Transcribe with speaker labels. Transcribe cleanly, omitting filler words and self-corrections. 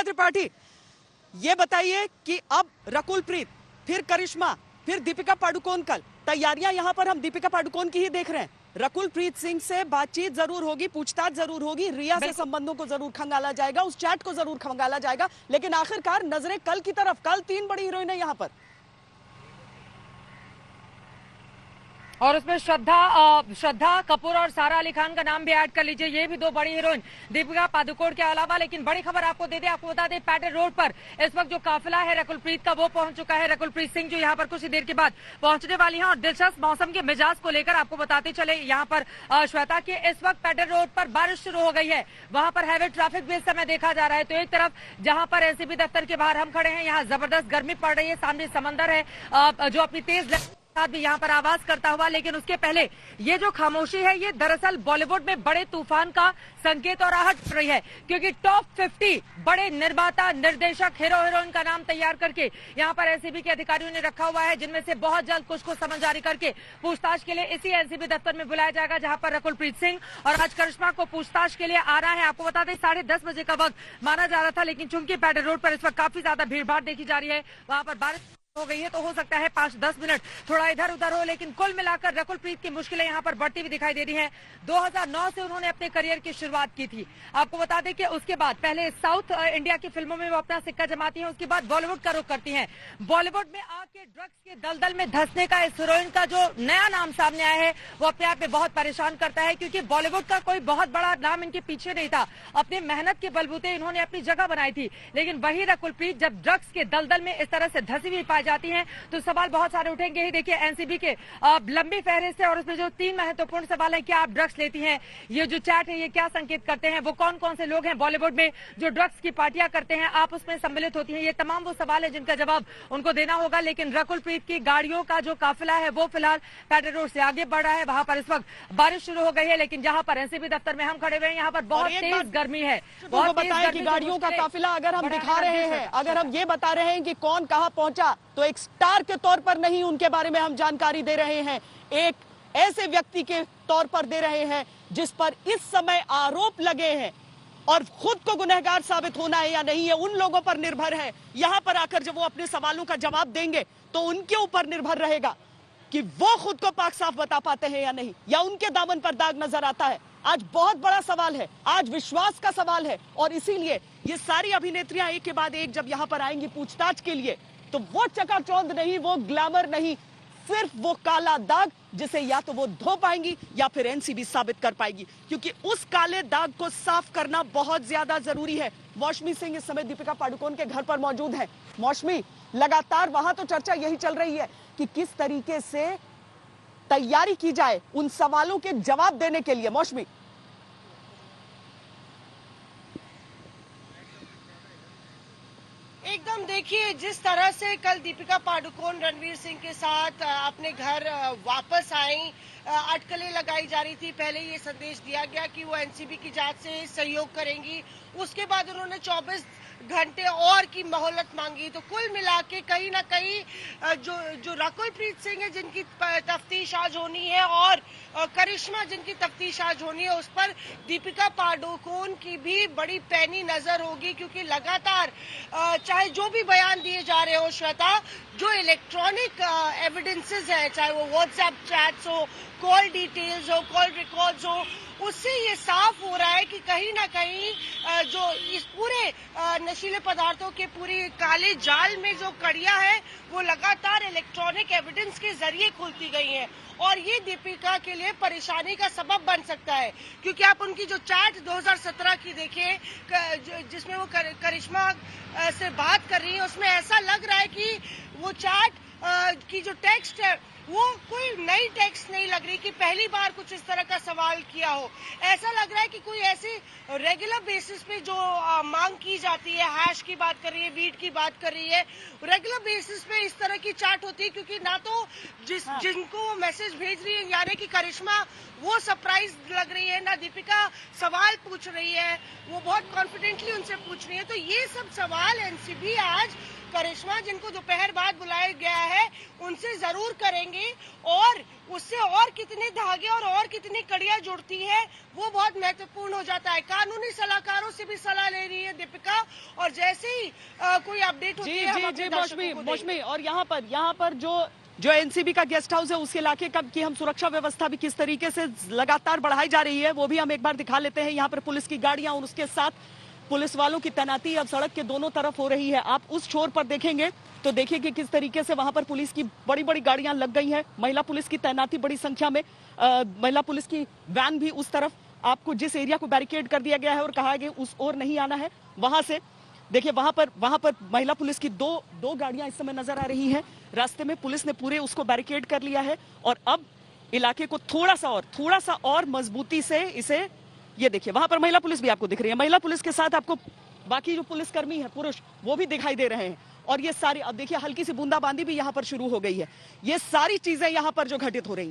Speaker 1: मीरा त्रिपाठी, ये बताइए कि अब रकुल प्रीत, फिर करिश्मा, फिर दीपिका पादुकोण, कल तैयारियां यहां पर हम दीपिका पादुकोण की ही देख रहे हैं। रकुल प्रीत सिंह से बातचीत जरूर होगी, पूछताछ जरूर होगी, रिया से संबंधों को जरूर खंगाला जाएगा, उस चैट को जरूर खंगाला जाएगा, लेकिन आखिरकार नजरें कल की तरफ। कल 3 बड़ी हीरोइन है यहां पर,
Speaker 2: और उसमें श्रद्धा कपूर और सारा अली खान का नाम भी ऐड कर लीजिए। ये भी 2 बड़ी हीरोइन दीपिका पादुकोण के अलावा। लेकिन बड़ी खबर आपको बता दें, पैटर्न रोड पर इस वक्त जो काफिला है रकुलप्रीत का वो पहुंच चुका है। रकुलप्रीत सिंह जो यहाँ पर कुछ ही देर के बाद पहुंचने वाली है। और दिलचस्प मौसम के मिजाज को लेकर आपको बताते चले यहाँ पर श्वेता की इस वक्त पैटर्न रोड पर बारिश शुरू हो गई है। वहां पर हैवी ट्रैफिक भी इस समय देखा जा रहा है। तो एक तरफ जहां पर एनसीबी दफ्तर के बाहर हम खड़े हैं, यहाँ जबरदस्त गर्मी पड़ रही है, सामने समंदर है जो अपनी तेज साथ भी यहाँ पर आवाज करता हुआ। लेकिन उसके पहले ये जो खामोशी है ये दरअसल बॉलीवुड में बड़े तूफान का संकेत और आहट रही है, क्योंकि टॉप 50 बड़े निर्माता, निर्देशक, हीरो हीरोइन का नाम तैयार करके यहाँ पर एनसीबी के अधिकारियों ने रखा हुआ है, जिनमें से बहुत जल्द कुछ को समन जारी करके पूछताछ के लिए इसी एनसीबी दफ्तर में बुलाया जाएगा, जहाँ पर रकुलप्रीत सिंह और आज करिश्मा को पूछताछ के लिए आ रहा है। आपको बता दें 10:30 बजे का वक्त माना जा रहा था, लेकिन चूंकि पैटर्न रोड पर इस वक्त काफी ज्यादा भीड़भाड़ देखी जा रही है, वहां पर बारिश हो गई है, तो हो सकता है 5-10 मिनट थोड़ा इधर उधर हो। लेकिन कुल मिलाकर रकुलप्रीत की मुश्किलें यहाँ पर बढ़ती हुई दिखाई दे रही हैं। 2009 से उन्होंने अपने करियर की शुरुआत की थी। आपको बता दें कि उसके बाद पहले साउथ इंडिया की फिल्मों में वो अपना सिक्का जमाती हैं, उसके बाद बॉलीवुड का रुख करती हैं। बॉलीवुड में आके ड्रग्स के दलदल में धंसने का इस हीरोइन का जो नया नाम सामने आया है वो अपने आप में बहुत परेशान करता है, क्योंकि बॉलीवुड का कोई बहुत बड़ा नाम इनके पीछे नहीं था। अपनी मेहनत के बलबूते इन्होंने अपनी जगह बनाई थी। लेकिन वही रकुलप्रीत जब ड्रग्स के दलदल में इस तरह से धंसी हुई पाई जाती हैं तो सवाल बहुत सारे उठेंगे ही। देखिए एनसीबी के लंबी फहरिस्त है और उसमें जो 3 महत्वपूर्ण सवाल है, क्या आप ड्रग्स लेती हैं, ये जो चैट है ये क्या संकेत करते हैं, वो कौन कौन से लोग हैं बॉलीवुड में जो ड्रग्स की पार्टियां करते हैं, आप उसमें सम्मिलित होती हैं, ये तमाम वो सवाल है जिनका जवाब उनको देना होगा। लेकिन रकुलप्रीत की गाड़ियों का जो काफिला है वो फिलहाल पैटर्न रोड से आगे बढ़ रहा है। वहां पर इस वक्त बारिश शुरू हो गई है, लेकिन जहां पर एनसीबी दफ्तर में हम खड़े हुए हैं यहाँ पर बहुत तेज गर्मी है।
Speaker 1: बहुत बताया कि गाड़ियों का काफिला अगर हम दिखा रहे हैं, अगर हम ये बता रहे हैं कि कौन कहां पहुंचा, तो एक स्टार के तौर पर नहीं उनके बारे में हम जानकारी दे रहे हैं, एक ऐसे व्यक्ति के तौर पर दे रहे हैं जिस पर इस समय आरोप लगे हैं और खुद को गुनहगार साबित होना है या नहीं है उन लोगों पर निर्भर है। यहां पर आकर जब वो अपने सवालों का जवाब देंगे तो उनके ऊपर निर्भर रहेगा कि वो खुद को पाक साफ बता पाते हैं या नहीं, या उनके दामन पर दाग नजर आता है। आज बहुत बड़ा सवाल है, आज विश्वास का सवाल है, और इसीलिए ये सारी अभिनेत्रियां एक के बाद एक जब यहां पर आएंगी पूछताछ के लिए, तो वो चकाचौंध नहीं, वो ग्लैमर नहीं, सिर्फ वो काला दाग जिसे या तो वो धो पाएंगी या फिर एनसीबी साबित कर पाएगी, क्योंकि उस काले दाग को साफ करना बहुत ज्यादा जरूरी है। मौसमी सिंह इस समय दीपिका पादुकोण के घर पर मौजूद है। मौसमी, लगातार वहां तो चर्चा यही चल रही है कि किस तरीके से तैयारी की जाए उन सवालों के जवाब देने के लिए। मौसमी,
Speaker 3: एकदम देखिए, जिस तरह से कल दीपिका पादुकोण रणवीर सिंह के साथ अपने घर वापस आई, अटकलें लगाई जा रही थी। पहले ये संदेश दिया गया कि वो एनसीबी की जांच से सहयोग करेंगी, उसके बाद उन्होंने 24 घंटे और की मोहलत मांगी। तो कुल मिला के कहीं ना कहीं जो रकुलप्रीत सिंह है जिनकी तफ्तीश आज होनी है, और करिश्मा जिनकी तफ्तीश आज होनी है, उस पर दीपिका पादुकोण की भी बड़ी पैनी नजर होगी, क्योंकि लगातार चाहे जो भी बयान दिए जा रहे हो श्वेता, जो इलेक्ट्रॉनिक एविडेंसेस है, चाहे वो व्हाट्सएप चैट्स हो, कॉल डिटेल्स हो, कॉल रिकॉर्ड्स हो, उससे ये साफ हो रहा है कि कहीं ना कहीं जो इस पूरे नशीले पदार्थों के पूरी काले जाल में जो कड़ियां है वो लगातार इलेक्ट्रॉनिक एविडेंस के जरिए खुलती गई हैं, और ये दीपिका के लिए परेशानी का सबब बन सकता है। क्योंकि आप उनकी जो चैट 2017 की देखिए, जिसमें वो करिश्मा से बात कर रही है, उसमें ऐसा लग रहा है कि वो चैट की जो टेक्स्ट है वो कोई नई टेक्स्ट नहीं लग रही कि पहली बार कुछ इस तरह का सवाल किया हो। ऐसा लग रहा है कि कोई ऐसे रेगुलर बेसिस पे जो मांग की जाती है, हैश की बात कर रही है, बीट की बात कर रही है, रेगुलर बेसिस पे इस तरह की चैट होती है। क्योंकि ना तो जिनको वो मैसेज भेज रही है यानी कि करिश्मा, वो सरप्राइज लग रही है, ना दीपिका सवाल पूछ रही है, वो बहुत कॉन्फिडेंटली उनसे पूछ रही है। तो ये सब सवाल एनसीबी आज करिश्मा, जिनको दोपहर बाद बुलाया गया है, उनसे जरूर करेंगे। आगे और उससे और कितने धागे और कितनी कड़ियां जुड़ती है वो बहुत महत्वपूर्ण हो जाता है। कानूनी सलाहकारों से भी सलाह ले रही है दीपिका, और जैसे ही कोई अपडेट होती है हम अपने दर्शकों को देंगे।
Speaker 1: मौसमी, और यहाँ पर जो एनसीबी का गेस्ट हाउस है उस इलाके की हम सुरक्षा व्यवस्था भी किस तरीके से लगातार बढ़ाई जा रही है वो भी हम एक बार दिखा लेते हैं। यहाँ पर पुलिस की गाड़ियां और उसके साथ पुलिस वालों की तैनाती अब सड़क के दोनों तरफ हो रही है। आप उस छोर पर देखेंगे तो देखिए कि किस तरीके से वहां पर पुलिस की बड़ी बड़ी गाड़ियां लग गई हैं। महिला पुलिस की तैनाती बड़ी संख्या में, महिला पुलिस की वैन भी उस तरफ, आपको जिस एरिया को बैरिकेड कर दिया गया है और कहा गया उस ओर नहीं आना है, वहां से देखिए वहां पर महिला पुलिस की दो गाड़ियां इस समय नजर आ रही हैं। रास्ते में पुलिस ने पूरे उसको बैरिकेड कर लिया है और अब इलाके को थोड़ा सा और मजबूती से इसे, ये देखिए वहां पर महिला पुलिस भी आपको दिख रही है। महिला पुलिस के साथ आपको बाकी जो पुलिसकर्मी है पुरुष वो भी दिखाई दे रहे हैं। और ये सारी, अब देखिए हल्की सी बूंदाबांदी भी यहाँ पर शुरू हो गई है। ये सारी चीजें यहाँ पर जो घटित हो रही हैं।